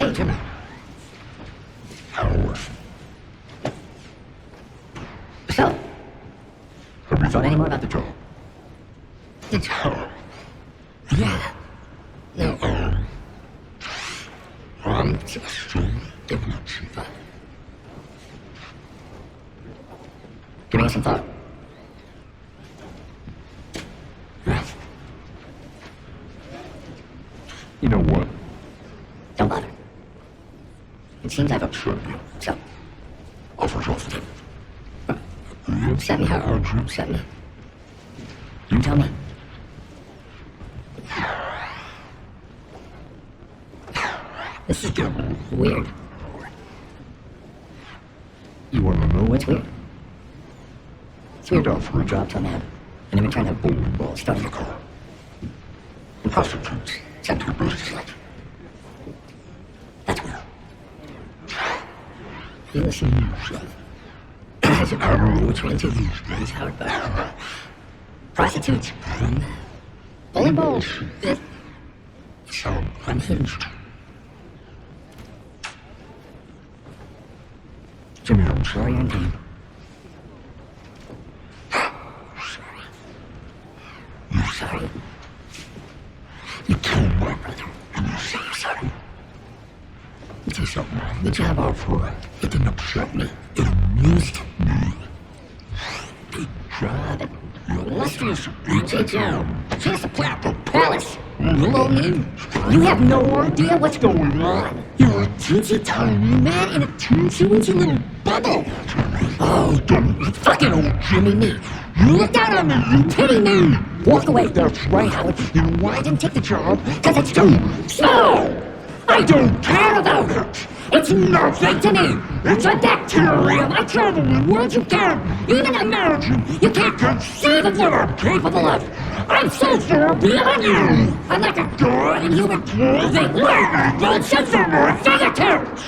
Hey, Jimmy. So, have you thought any more about the job? The job? Yeah. No, I'm just giving it some thought. Giving it some thought. Yes. You know what? Don't bother. It seems I've upset you. So, offers off the table. You upset me? How would you upset me? You tell me. This is getting weird. You want to know what's weird? It's weird for a job till now. And I've been trying to have bowling balls starting a car. And prostitutes sent to a booty slut. That's weird. You listen to yourself. I don't know which one to use, guys, Howard, but prostitutes and bowling balls. So unhinged. Jimmy, I'm sorry I'm pain. Sorry. You're sorry. You killed my brother, and you say you're sorry. I'll tell you something. The job offer, it didn't upset me. It amused me. Big job at your illustrious HHL. Chance to play out the palace. Hello, me? You have no idea what's going on. You're a teensy tiny man in a teensy little bubble. Oh, don't fucking old Jimmy me. You look down on me, you pity me. Walk away. That's right, Howard. You know why I didn't take the job? Because it's too small. I don't care about it. It's nothing to me. It's a bacterium. I travel in worlds you can't even imagine. You can't conceive of what I'm capable of. I'm so far beyond you. I'm like a god in human clothing. Lightning bolts from my fingertips.